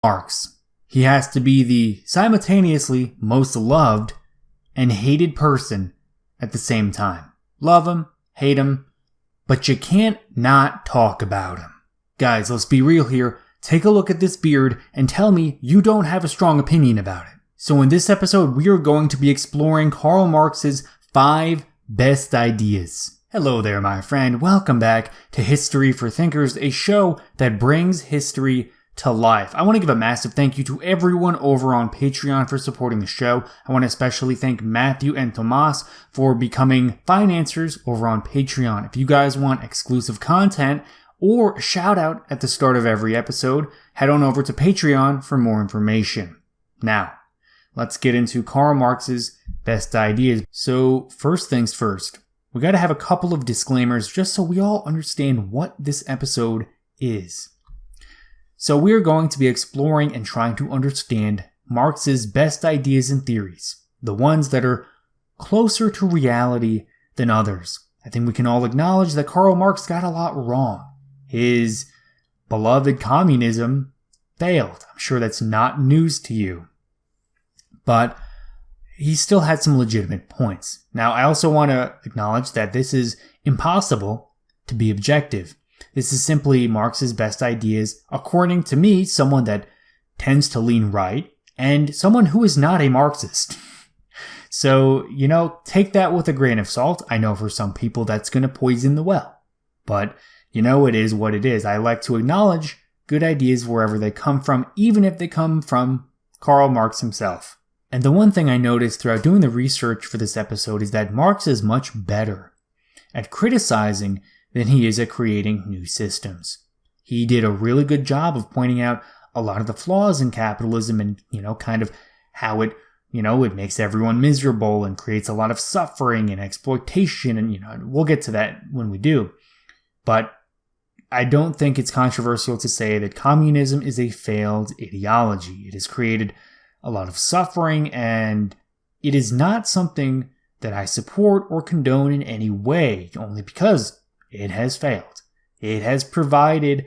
Marx. He has to be the simultaneously most loved and hated person at the same time. Love him, hate him, but you can't not talk about him. Guys, let's be real here. Take a look at this beard and tell me you don't have a strong opinion about it. So in this episode, we are going to be exploring Karl Marx's 5 best ideas. Hello there, my friend. Welcome back to History for Thinkers, a show that brings history to life. I want to give a massive thank you to everyone over on Patreon for supporting the show. I want to especially thank Matthew and Tomas for becoming financiers over on Patreon. If you guys want exclusive content or a shout out at the start of every episode, head on over to Patreon for more information. Now, let's get into Karl Marx's best ideas. So first things first, we got to have a couple of disclaimers just so we all understand what this episode is. So we are going to be exploring and trying to understand Marx's best ideas and theories, the ones that are closer to reality than others. I think we can all acknowledge that Karl Marx got a lot wrong. His beloved communism failed. I'm sure that's not news to you. But he still had some legitimate points. Now, I also want to acknowledge that this is impossible to be objective. This is simply Marx's best ideas, according to me, someone that tends to lean right, and someone who is not a Marxist. So, take that with a grain of salt. I know for some people that's going to poison the well. But, it is what it is. I like to acknowledge good ideas wherever they come from, even if they come from Karl Marx himself. And the one thing I noticed throughout doing the research for this episode is that Marx is much better at criticizing than he is at creating new systems. He did a really good job of pointing out a lot of the flaws in capitalism and, kind of how it, it makes everyone miserable and creates a lot of suffering and exploitation. And, we'll get to that when we do. But I don't think it's controversial to say that communism is a failed ideology. It has created a lot of suffering, and it is not something that I support or condone in any way, only because it has failed. It has provided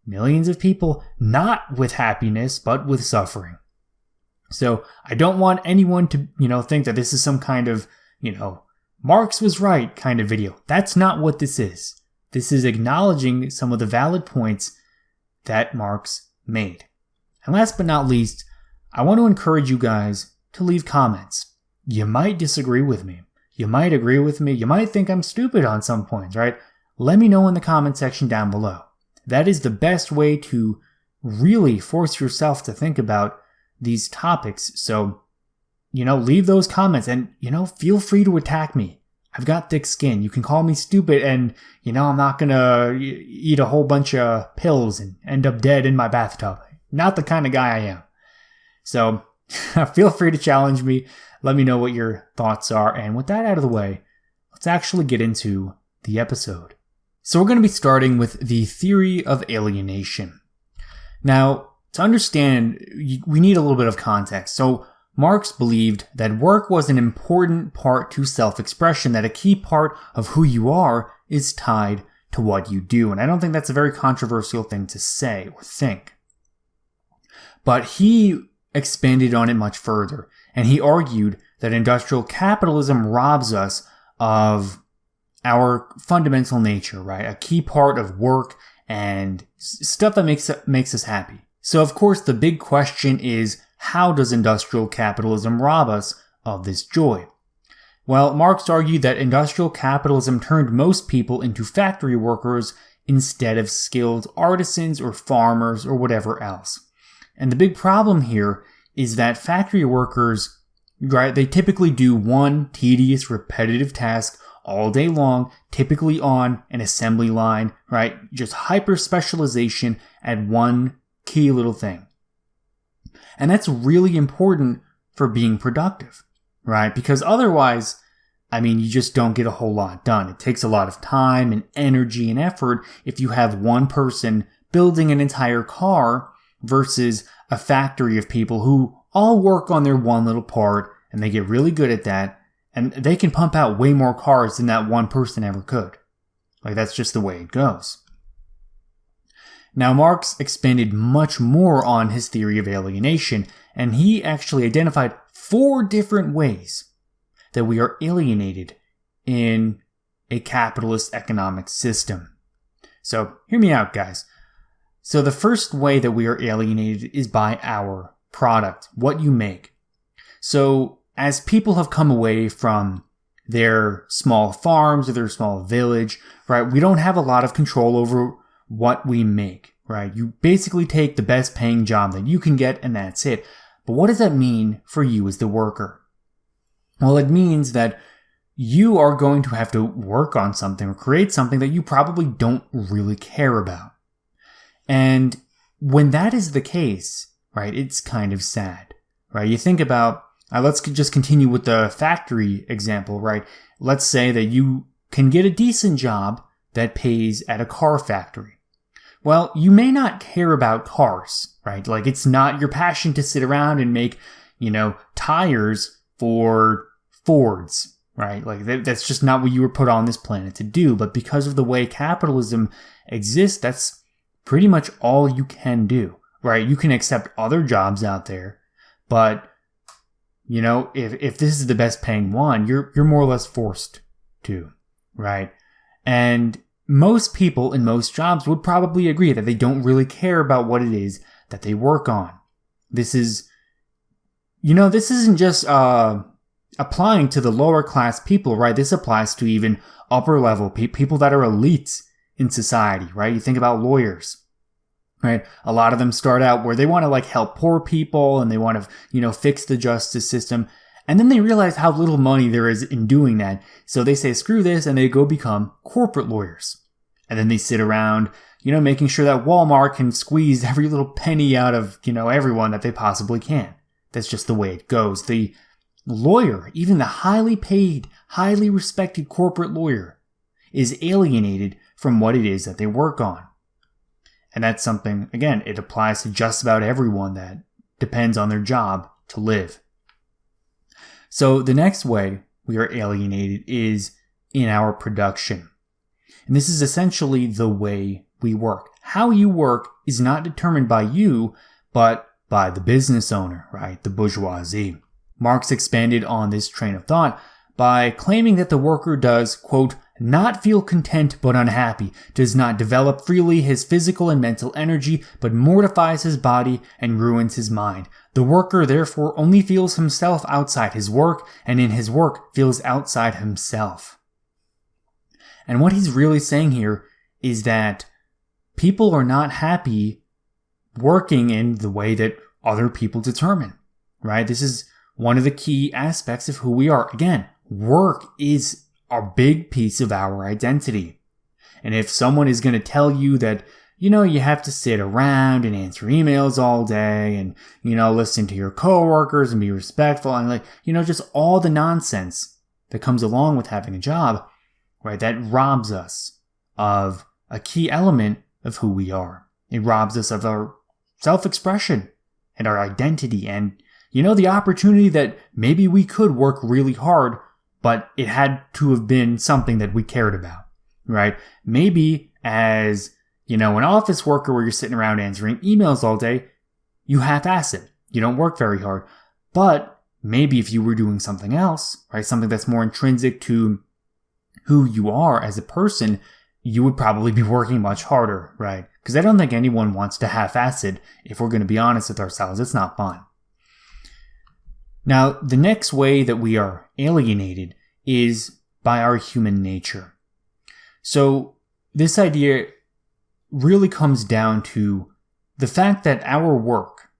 millions of people not with happiness, but with suffering. So I don't want anyone to, think that this is some kind of, Marx was right kind of video. That's not what this is. This is acknowledging some of the valid points that Marx made. And last but not least, I want to encourage you guys to leave comments. You might disagree with me. You might agree with me. You might think I'm stupid on some points, right? Let me know in the comment section down below. That is the best way to really force yourself to think about these topics. So, leave those comments and, feel free to attack me. I've got thick skin. You can call me stupid and, I'm not gonna eat a whole bunch of pills and end up dead in my bathtub. Not the kind of guy I am. So, feel free to challenge me. Let me know what your thoughts are. And with that out of the way, let's actually get into the episode. So we're going to be starting with the theory of alienation. Now, to understand, we need a little bit of context. So Marx believed that work was an important part to self-expression, that a key part of who you are is tied to what you do. And I don't think that's a very controversial thing to say or think. But he expanded on it much further, and he argued that industrial capitalism robs us of our fundamental nature, right? A key part of work and stuff that makes us happy. So, of course, the big question is, how does industrial capitalism rob us of this joy? Well, Marx argued that industrial capitalism turned most people into factory workers instead of skilled artisans or farmers or whatever else. And the big problem here is that factory workers, right, they typically do one tedious, repetitive task all day long, typically on an assembly line, right? Just hyper specialization at one key little thing. And that's really important for being productive, right? Because otherwise, you just don't get a whole lot done. It takes a lot of time and energy and effort if you have one person building an entire car versus a factory of people who all work on their one little part and they get really good at that. And they can pump out way more cars than that one person ever could. That's just the way it goes. Now, Marx expanded much more on his theory of alienation, and he actually identified 4 different ways that we are alienated in a capitalist economic system. So, hear me out, guys. So, the first way that we are alienated is by our product, what you make. So, as people have come away from their small farms or their small village, right, we don't have a lot of control over what we make, right? You basically take the best paying job that you can get and that's it. But what does that mean for you as the worker? Well, it means that you are going to have to work on something or create something that you probably don't really care about. And when that is the case, right, it's kind of sad, right? You think about, let's just continue with the factory example, right? Let's say that you can get a decent job that pays at a car factory. Well, you may not care about cars, right? Like, it's not your passion to sit around and make, tires for Fords, right? Like, that's just not what you were put on this planet to do. But because of the way capitalism exists, that's pretty much all you can do, right? You can accept other jobs out there, but, if this is the best paying one, you're more or less forced to, right? And most people in most jobs would probably agree that they don't really care about what it is that they work on. This is, this isn't just applying to the lower class people, right? This applies to even upper level people that are elites in society, right? You think about lawyers, right? A lot of them start out where they want to help poor people and they want to, fix the justice system. And then they realize how little money there is in doing that. So they say, screw this, and they go become corporate lawyers. And then they sit around, making sure that Walmart can squeeze every little penny out of, everyone that they possibly can. That's just the way it goes. The lawyer, even the highly paid, highly respected corporate lawyer, is alienated from what it is that they work on. And that's something, again, it applies to just about everyone that depends on their job to live. So the next way we are alienated is in our production. And this is essentially the way we work. How you work is not determined by you, but by the business owner, right? The bourgeoisie. Marx expanded on this train of thought by claiming that the worker does, quote, not feel content but unhappy, does not develop freely his physical and mental energy, but mortifies his body and ruins his mind. The worker therefore only feels himself outside his work, and in his work feels outside himself. And what he's really saying here is that people are not happy working in the way that other people determine, right? This is one of the key aspects of who we are. Again, work is a big piece of our identity. And if someone is going to tell you that, you have to sit around and answer emails all day and, listen to your coworkers and be respectful and just all the nonsense that comes along with having a job, right? That robs us of a key element of who we are. It robs us of our self-expression and our identity and, the opportunity that maybe we could work really hard, but it had to have been something that we cared about, right? Maybe as, an office worker where you're sitting around answering emails all day, you half-ass it. You don't work very hard. But maybe if you were doing something else, right? Something that's more intrinsic to who you are as a person, you would probably be working much harder, right? Because I don't think anyone wants to half-ass it. If we're going to be honest with ourselves, it's not fun. Now, the next way that we are alienated is by our human nature. So this idea really comes down to the fact that our work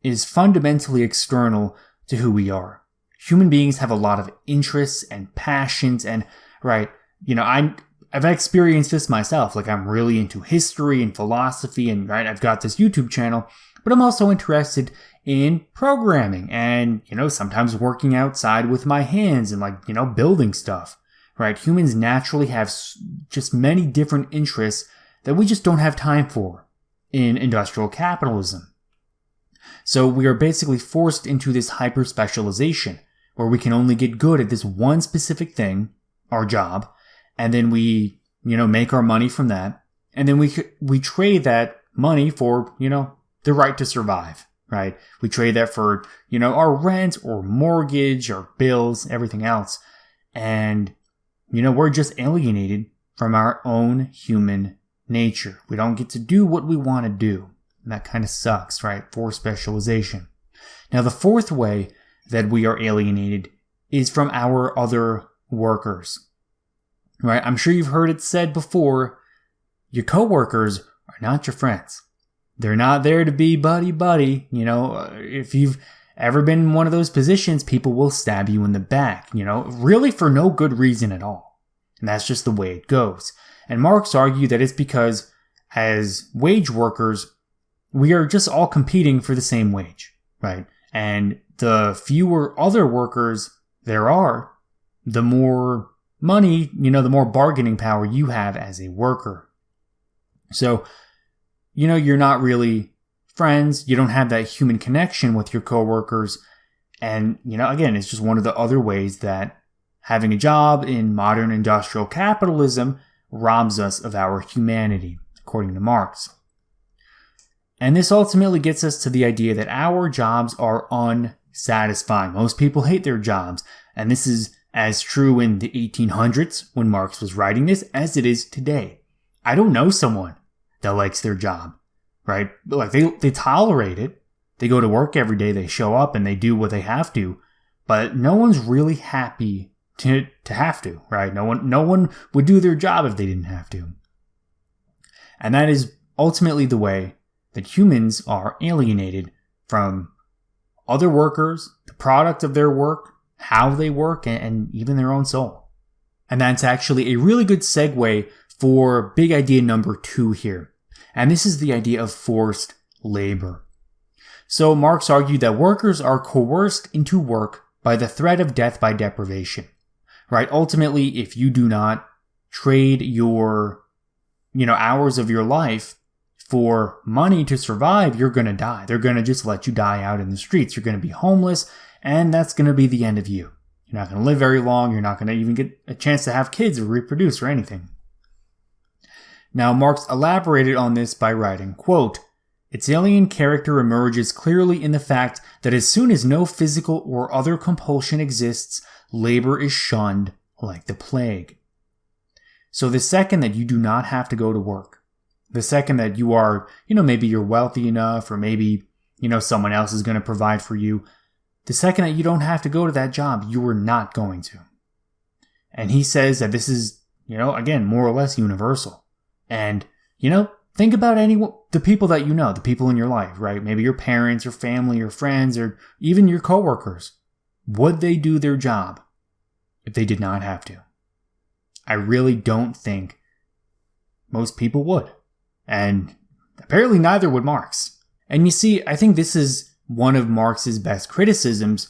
is fundamentally external to who we are. Human beings have a lot of interests and passions and, right, I've experienced this myself. I'm really into history and philosophy and, right, I've got this YouTube channel, but I'm also interested in programming and, sometimes working outside with my hands and building stuff, right? Humans naturally have just many different interests that we just don't have time for in industrial capitalism. So we are basically forced into this hyper-specialization where we can only get good at this one specific thing, our job, and then we, make our money from that. And then we trade that money for, the right to survive, right? We trade that for, our rent or mortgage or bills, everything else. And, we're just alienated from our own human nature. We don't get to do what we want to do. And that kind of sucks, right? Forced specialization. Now, the fourth way that we are alienated is from our other workers, right? I'm sure you've heard it said before, your coworkers are not your friends. They're not there to be buddy-buddy. If you've ever been in one of those positions, people will stab you in the back, really for no good reason at all. And that's just the way it goes. And Marx argued that it's because as wage workers, we are just all competing for the same wage, right? And the fewer other workers there are, the more money, the more bargaining power you have as a worker. So, you're not really friends. You don't have that human connection with your coworkers. And, again, it's just one of the other ways that having a job in modern industrial capitalism robs us of our humanity, according to Marx. And this ultimately gets us to the idea that our jobs are unsatisfying. Most people hate their jobs, and this is as true in the 1800s when Marx was writing this as it is today. I don't know someone that likes their job, right? Like they tolerate it. They go to work every day, they show up and they do what they have to, but no one's really happy to have to, right? No one would do their job if they didn't have to. And that is ultimately the way that humans are alienated from other workers, the product of their work, how they work, and even their own soul. And that's actually a really good segue for big idea number 2 here. And this is the idea of forced labor. So Marx argued that workers are coerced into work by the threat of death by deprivation, right? Ultimately, if you do not trade your, hours of your life for money to survive, you're going to die. They're going to just let you die out in the streets. You're going to be homeless, and that's going to be the end of you. You're not going to live very long. You're not going to even get a chance to have kids or reproduce or anything. Now, Marx elaborated on this by writing, quote, "Its alien character emerges clearly in the fact that as soon as no physical or other compulsion exists, labor is shunned like the plague." So the second that you do not have to go to work, the second that you are, maybe you're wealthy enough, or maybe, someone else is going to provide for you, the second that you don't have to go to that job, you are not going to. And he says that this is, again, more or less universal. And, think about the people that the people in your life, right? Maybe your parents or family or friends or even your coworkers. Would they do their job if they did not have to? I really don't think most people would. And apparently neither would Marx. And you see, I think this is one of Marx's best criticisms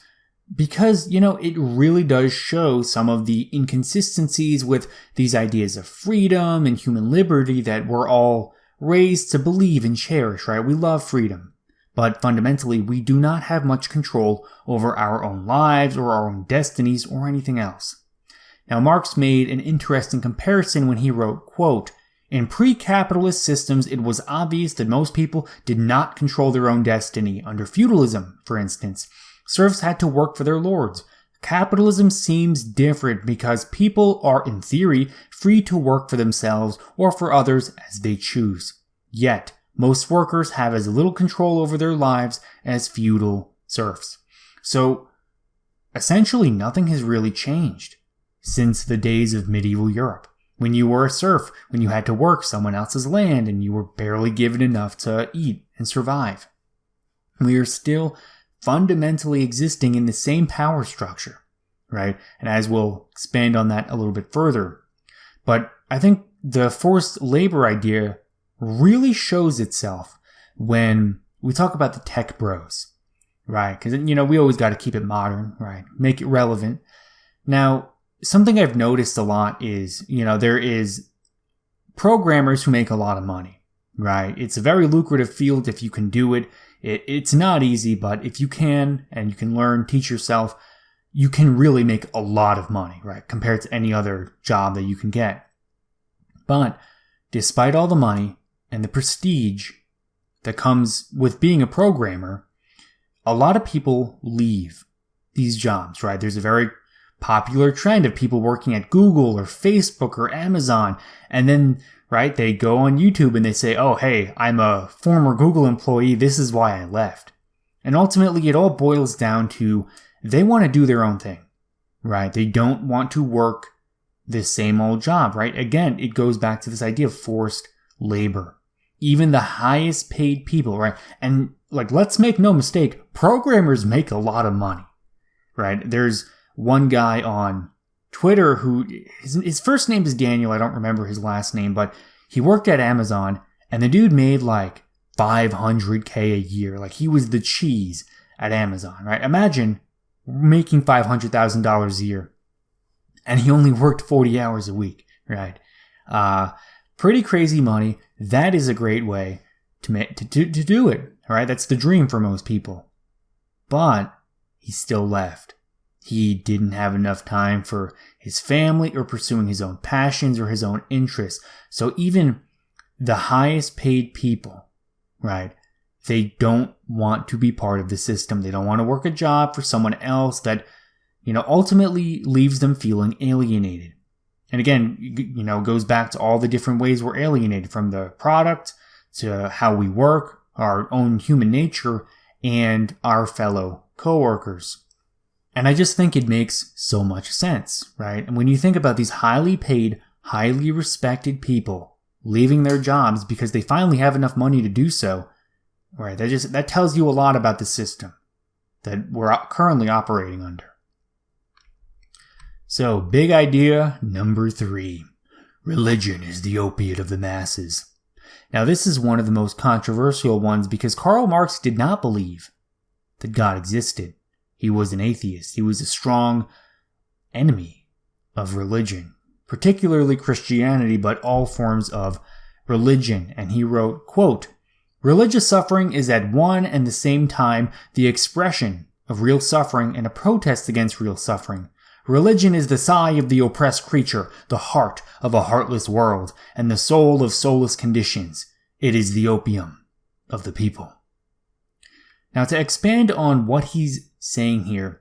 because, it really does show some of the inconsistencies with these ideas of freedom and human liberty that we're all raised to believe and cherish, right? We love freedom. But fundamentally, we do not have much control over our own lives or our own destinies or anything else. Now, Marx made an interesting comparison when he wrote, quote, "In pre-capitalist systems, it was obvious that most people did not control their own destiny. Under feudalism, for instance, serfs had to work for their lords. Capitalism seems different because people are, in theory, free to work for themselves or for others as they choose. Yet, most workers have as little control over their lives as feudal serfs." So, essentially, nothing has really changed since the days of medieval Europe, when you were a serf, when you had to work someone else's land and you were barely given enough to eat and survive. We are still fundamentally existing in the same power structure, right? And as we'll expand on that a little bit further. But I think the forced labor idea really shows itself when we talk about the tech bros, right? Because, we always got to keep it modern, right? Make it relevant. Now, something I've noticed a lot is, there is programmers who make a lot of money, right? It's a very lucrative field if you can do it. It's not easy, but if you can, and you can learn, teach yourself, you can really make a lot of money, right? Compared to any other job that you can get. But despite all the money and the prestige that comes with being a programmer, a lot of people leave these jobs, right? There's a very popular trend of people working at Google or Facebook or Amazon, and then, right, they go on YouTube and they say, oh, hey, I'm a former Google employee, this is why I left. And ultimately, it all boils down to they want to do their own thing, right? They don't want to work this same old job, right? Again, it goes back to this idea of forced labor. Even the highest paid people, right? And like, let's make no mistake, programmers make a lot of money, right? There's one guy on Twitter who, his first name is Daniel, I don't remember his last name, but he worked at Amazon, and the dude made like $500K a year. Like, he was the cheese at Amazon, right? Imagine making $500,000 a year, and he only worked 40 hours a week, right? Pretty crazy money. That is a great way to do it, right? That's the dream for most people. But he still left. He didn't have enough time for his family or pursuing his own passions or his own interests. So even the highest paid people, right, they don't want to be part of the system. They don't want to work a job for someone else that, ultimately leaves them feeling alienated. And again, goes back to all the different ways we're alienated, from the product to how we work, our own human nature, and our fellow coworkers. And I just think it makes so much sense, right? And when you think about these highly paid, highly respected people leaving their jobs because they finally have enough money to do so, right? That tells you a lot about the system that we're currently operating under. So, big idea number 3. Religion is the opiate of the masses. Now, this is one of the most controversial ones because Karl Marx did not believe that God existed. He was an atheist. He was a strong enemy of religion, particularly Christianity, but all forms of religion. And he wrote, quote, "Religious suffering is at one and the same time the expression of real suffering and a protest against real suffering. Religion is the sigh of the oppressed creature, the heart of a heartless world, and the soul of soulless conditions. It is the opium of the people." Now, to expand on what he's saying here,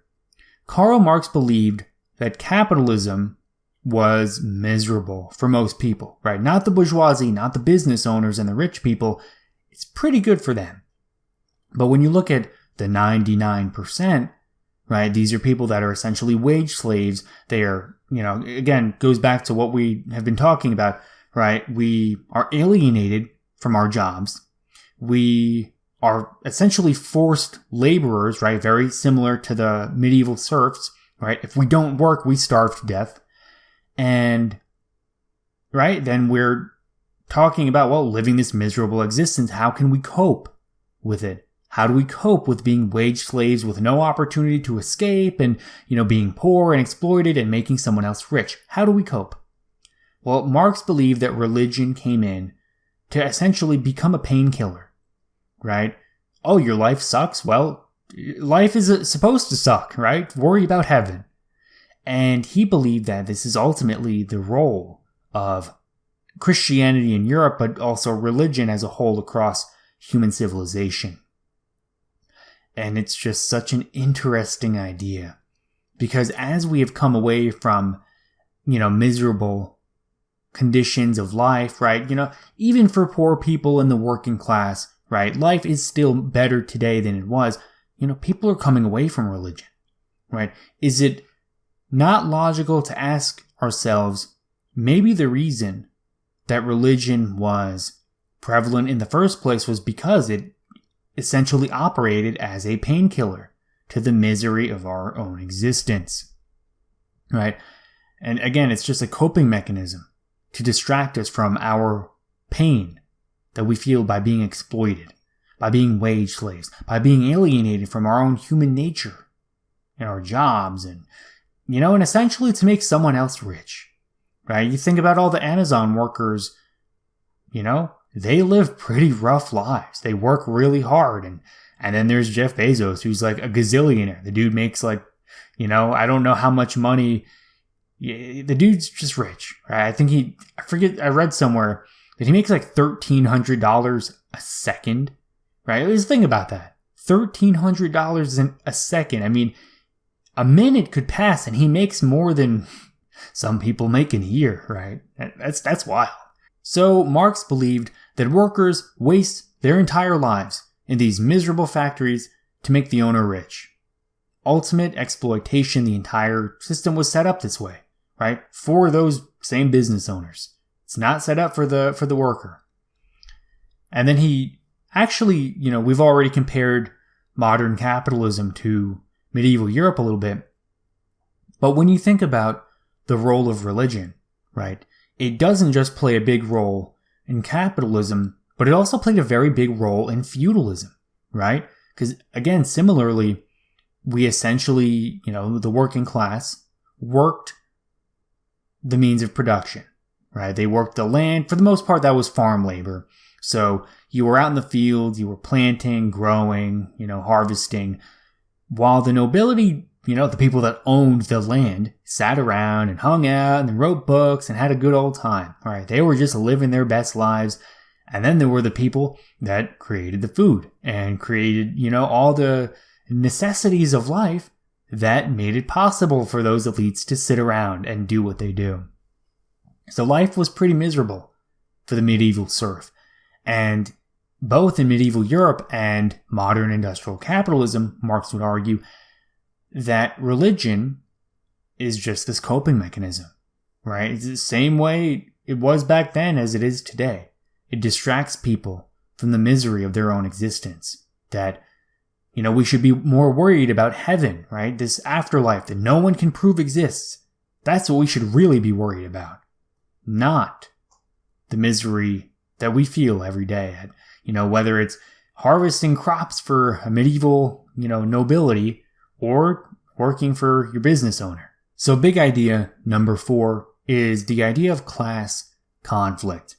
Karl Marx believed that capitalism was miserable for most people, right? Not the bourgeoisie, not the business owners and the rich people. It's pretty good for them. But when you look at the 99%, right, these are people that are essentially wage slaves. They are, again, goes back to what we have been talking about, right? We are alienated from our jobs. We are essentially forced laborers, right? Very similar to the medieval serfs, right? If we don't work, we starve to death. And, right, then we're talking about, well, living this miserable existence. How can we cope with it? How do we cope with being wage slaves with no opportunity to escape and, being poor and exploited and making someone else rich? How do we cope? Well, Marx believed that religion came in to essentially become a painkiller, right? Oh, your life sucks? Well, life is supposed to suck, right? Worry about heaven. And he believed that this is ultimately the role of Christianity in Europe, but also religion as a whole across human civilization. And it's just such an interesting idea, because as we have come away from, miserable conditions of life, right? Even for poor people in the working class, right? Life is still better today than it was. People are coming away from religion, right? Is it not logical to ask ourselves, maybe the reason that religion was prevalent in the first place was because it essentially operated as a painkiller to the misery of our own existence, right? And again, it's just a coping mechanism to distract us from our pain that we feel by being exploited, by being wage slaves, by being alienated from our own human nature and our jobs, and, and essentially to make someone else rich, right? You think about all the Amazon workers, they live pretty rough lives. They work really hard. And then there's Jeff Bezos, who's like a gazillionaire. The dude makes like, I don't know how much money. The dude's just rich, right? I read somewhere that he makes like $1,300 a second. right? Just think about that. $1,300 in a second. I mean, a minute could pass and he makes more than some people make in a year, right? That's wild. So Marx believed that workers waste their entire lives in these miserable factories to make the owner rich. Ultimate exploitation. The entire system was set up this way, right? For those same business owners. It's not set up for the worker. And then he actually, we've already compared modern capitalism to medieval Europe a little bit. But when you think about the role of religion, right? It doesn't just play a big role in capitalism, but it also played a very big role in feudalism, right? Because again, similarly, we essentially, the working class worked the means of production, right? They worked the land. For the most part, that was farm labor. So you were out in the fields, you were planting, growing, harvesting, while the nobility, the people that owned the land, sat around and hung out and wrote books and had a good old time, right? They were just living their best lives. And then there were the people that created the food and created, all the necessities of life that made it possible for those elites to sit around and do what they do. So life was pretty miserable for the medieval serf. And both in medieval Europe and modern industrial capitalism, Marx would argue that religion is just this coping mechanism, right? It's the same way it was back then as it is today. It distracts people from the misery of their own existence. That, we should be more worried about heaven, right? This afterlife that no one can prove exists. That's what we should really be worried about. Not the misery that we feel every day at, whether it's harvesting crops for a medieval, nobility or working for your business owner. So big idea number 4 is the idea of class conflict.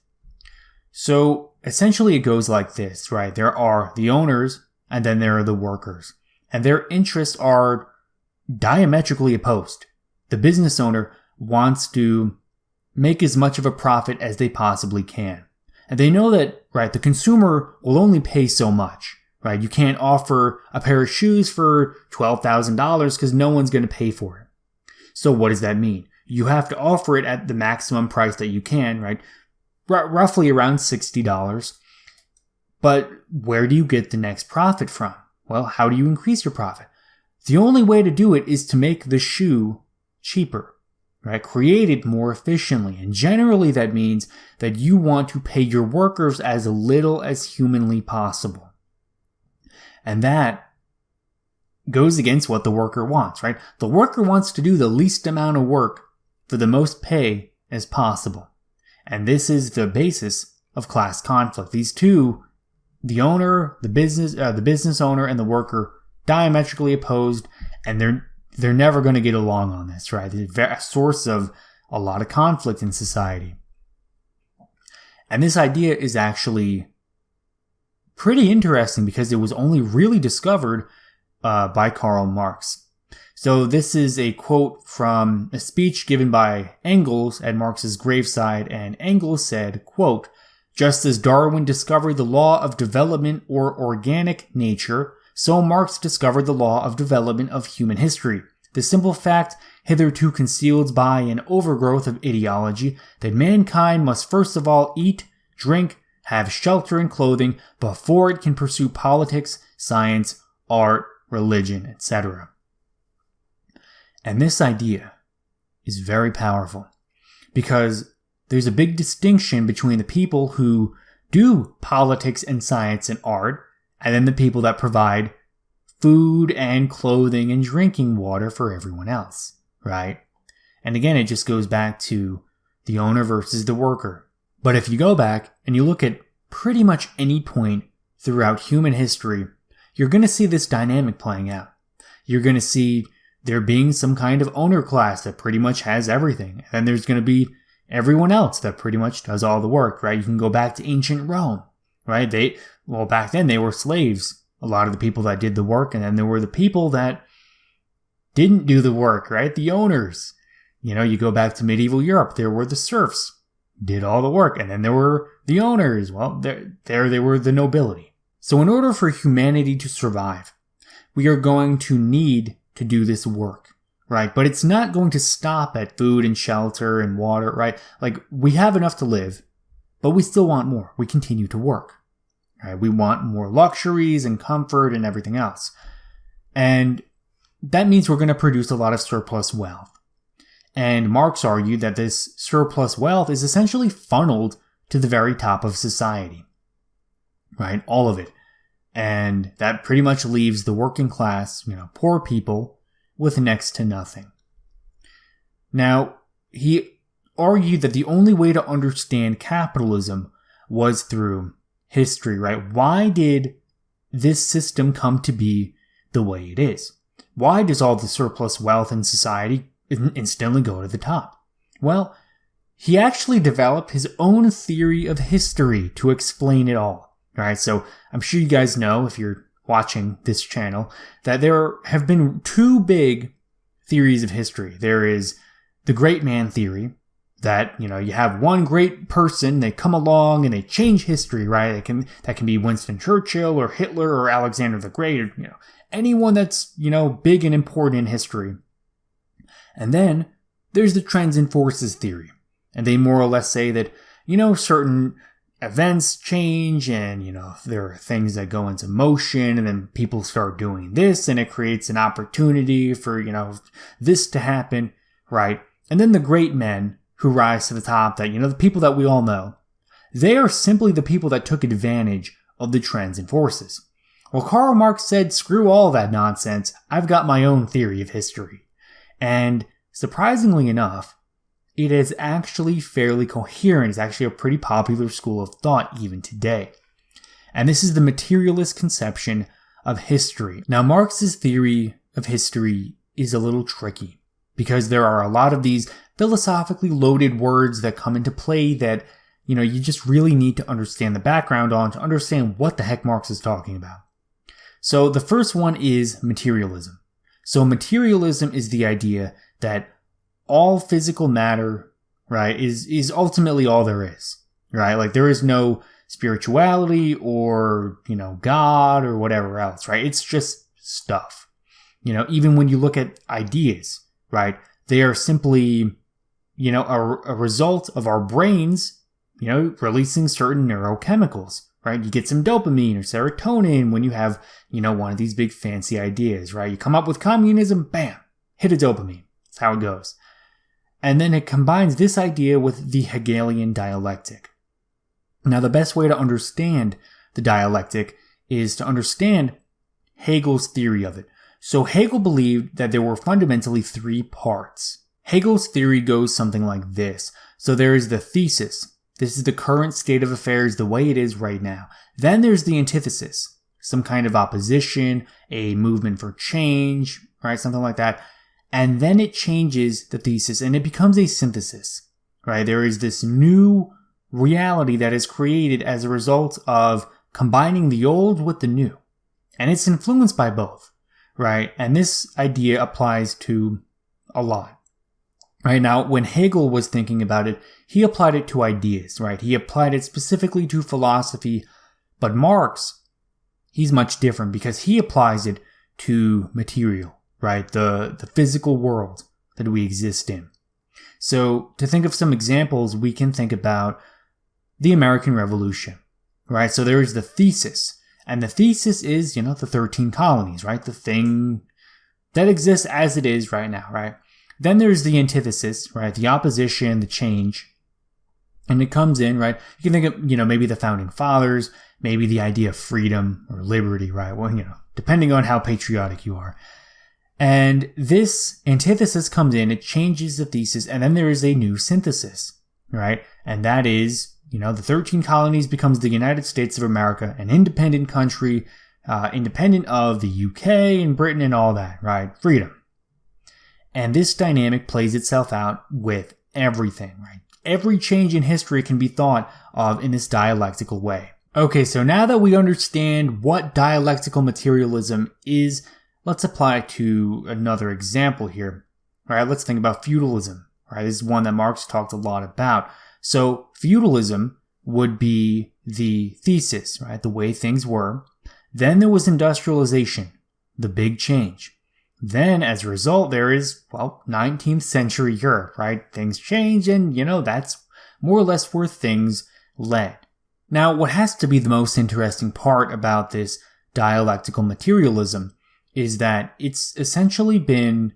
So essentially it goes like this, right? There are the owners and then there are the workers, and their interests are diametrically opposed. The business owner wants to make as much of a profit as they possibly can. And they know that, right, the consumer will only pay so much, right? You can't offer a pair of shoes for $12,000 because no one's going to pay for it. So what does that mean? You have to offer it at the maximum price that you can, right? Roughly around $60. But where do you get the next profit from? Well, how do you increase your profit? The only way to do it is to make the shoe cheaper, right? Create it more efficiently. And generally that means that you want to pay your workers as little as humanly possible. And that goes against what the worker wants, right? The worker wants to do the least amount of work for the most pay as possible. And this is the basis of class conflict. These two, the owner, the business owner and the worker, diametrically opposed, and they're never going to get along on this, right? They're a source of a lot of conflict in society. And this idea is actually pretty interesting because it was only really discovered by Karl Marx. So this is a quote from a speech given by Engels at Marx's graveside, and Engels said, quote, "Just as Darwin discovered the law of development or organic nature, so Marx discovered the law of development of human history. The simple fact, hitherto concealed by an overgrowth of ideology, that mankind must first of all eat, drink, have shelter and clothing before it can pursue politics, science, art, religion, etc." And this idea is very powerful because there's a big distinction between the people who do politics and science and art and then the people that provide food and clothing and drinking water for everyone else, right? And again, it just goes back to the owner versus the worker. But if you go back and you look at pretty much any point throughout human history, you're going to see this dynamic playing out. You're going to see there being some kind of owner class that pretty much has everything. And then there's going to be everyone else that pretty much does all the work, right? You can go back to ancient Rome, right? Back then they were slaves, a lot of the people that did the work. And then there were the people that didn't do the work, right? The owners. You go back to medieval Europe, there were the serfs, did all the work. And then there were the owners. Well, there they were the nobility. So in order for humanity to survive, we are going to need to do this work, right? But it's not going to stop at food and shelter and water, right? Like, we have enough to live, but we still want more. We continue to work, right? We want more luxuries and comfort and everything else. And that means we're going to produce a lot of surplus wealth. And Marx argued that this surplus wealth is essentially funneled to the very top of society, right? All of it. And that pretty much leaves the working class, poor people, with next to nothing. Now, he argued that the only way to understand capitalism was through history, right? Why did this system come to be the way it is? Why does all the surplus wealth in society instantly go to the top? Well, he actually developed his own theory of history to explain it all. Right, so I'm sure you guys know, if you're watching this channel, that there have been two big theories of history. There is the great man theory, that, you have one great person, they come along and they change history, right? That can be Winston Churchill or Hitler or Alexander the Great, or, anyone that's, big and important in history. And then there's the trends and forces theory. And they more or less say that, certain events change and, there are things that go into motion and then people start doing this and it creates an opportunity for, this to happen, right? And then the great men who rise to the top that, the people that we all know, they are simply the people that took advantage of the trends and forces. Well, Karl Marx said, screw all that nonsense. I've got my own theory of history. And surprisingly enough, it is actually fairly coherent. It's actually a pretty popular school of thought even today. And this is the materialist conception of history. Now, Marx's theory of history is a little tricky because there are a lot of these philosophically loaded words that come into play that, you just really need to understand the background on to understand what the heck Marx is talking about. So the first one is materialism. So materialism is the idea that all physical matter, right, is ultimately all there is, right? Like, there is no spirituality or, God or whatever else, right? It's just stuff. Even when you look at ideas, right, they are simply, a result of our brains, releasing certain neurochemicals, right? You get some dopamine or serotonin when you have, one of these big fancy ideas, right? You come up with communism, bam, hit a dopamine. That's how it goes. And then it combines this idea with the Hegelian dialectic. Now, the best way to understand the dialectic is to understand Hegel's theory of it. So Hegel believed that there were fundamentally three parts. Hegel's theory goes something like this. So there is the thesis. This is the current state of affairs the way it is right now. Then there's the antithesis, some kind of opposition, a movement for change, right? Something like that. And then it changes the thesis and it becomes a synthesis, right? There is this new reality that is created as a result of combining the old with the new. And it's influenced by both, right? And this idea applies to a lot, right? Now, when Hegel was thinking about it, he applied it to ideas, right? He applied it specifically to philosophy. But Marx, he's much different because he applies it to material. Right, the physical world that we exist in. So to think of some examples, we can think about the American Revolution, right? So there is the thesis, and the thesis is, the 13 colonies, right? The thing that exists as it is right now, right? Then there's the antithesis, right? The opposition, the change, and it comes in, right? You can think of, maybe the founding fathers, maybe the idea of freedom or liberty, right? Well, depending on how patriotic you are. And this antithesis comes in, it changes the thesis, and then there is a new synthesis, right? And that is, the 13 colonies becomes the United States of America, an independent country, independent of the UK and Britain and all that, right? Freedom. And this dynamic plays itself out with everything, right? Every change in history can be thought of in this dialectical way. Okay, so now that we understand what dialectical materialism is, let's apply it to another example here. All right, let's think about feudalism. All right, this is one that Marx talked a lot about. So feudalism would be the thesis, right? The way things were. Then there was industrialization, the big change. Then, as a result, there is, 19th century Europe, right? Things change and, that's more or less where things led. Now, what has to be the most interesting part about this dialectical materialism is that it's essentially been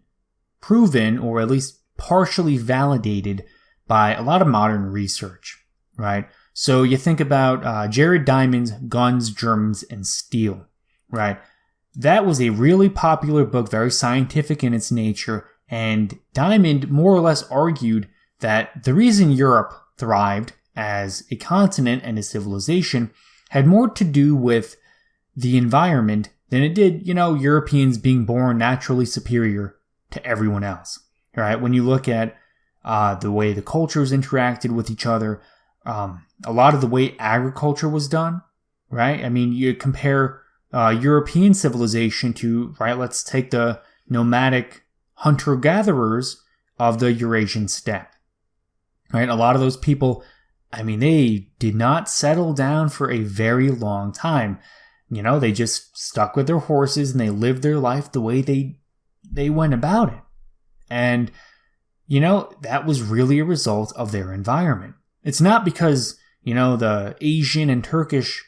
proven, or at least partially validated, by a lot of modern research, right? So you think about Jared Diamond's Guns, Germs, and Steel, right? That was a really popular book, very scientific in its nature, and Diamond more or less argued that the reason Europe thrived as a continent and a civilization had more to do with the environment than it did, Europeans being born naturally superior to everyone else, right? When you look at the way the cultures interacted with each other, a lot of the way agriculture was done, right? I mean, you compare European civilization to, right, let's take the nomadic hunter-gatherers of the Eurasian steppe, right? A lot of those people, I mean, they did not settle down for a very long time. They just stuck with their horses and they lived their life the way they went about it. And, that was really a result of their environment. It's not because, the Asian and Turkish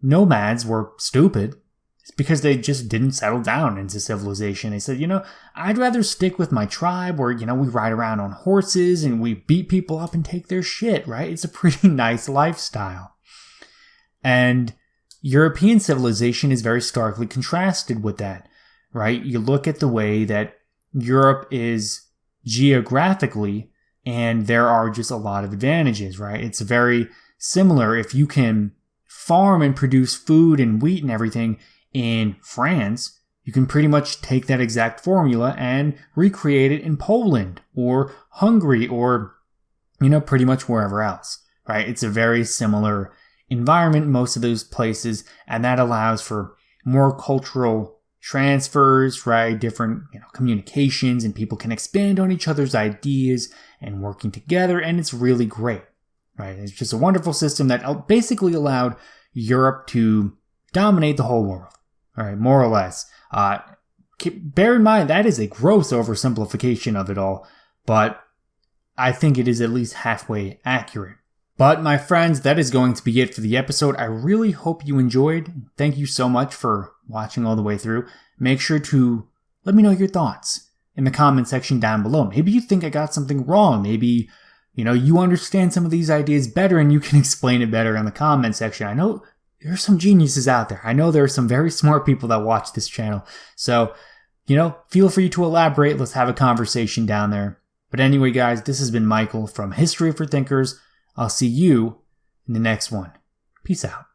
nomads were stupid. It's because they just didn't settle down into civilization. They said, I'd rather stick with my tribe where, we ride around on horses and we beat people up and take their shit, right? It's a pretty nice lifestyle. And European civilization is very starkly contrasted with that, right? You look at the way that Europe is geographically, and there are just a lot of advantages, right? It's very similar. If you can farm and produce food and wheat and everything in France, you can pretty much take that exact formula and recreate it in Poland or Hungary or, pretty much wherever else, right? It's a very similar environment in most of those places, and that allows for more cultural transfers, right? Different, communications, and people can expand on each other's ideas and working together, and it's really great, right? It's just a wonderful system that basically allowed Europe to dominate the whole world, all right, more or less. Bear in mind, that is a gross oversimplification of it all, but I think it is at least halfway accurate. But my friends, that is going to be it for the episode. I really hope you enjoyed. Thank you so much for watching all the way through. Make sure to let me know your thoughts in the comment section down below. Maybe you think I got something wrong. Maybe, you understand some of these ideas better and you can explain it better in the comment section. I know there are some geniuses out there. I know there are some very smart people that watch this channel. So, feel free to elaborate. Let's have a conversation down there. But anyway, guys, this has been Michael from History for Thinkers. I'll see you in the next one. Peace out.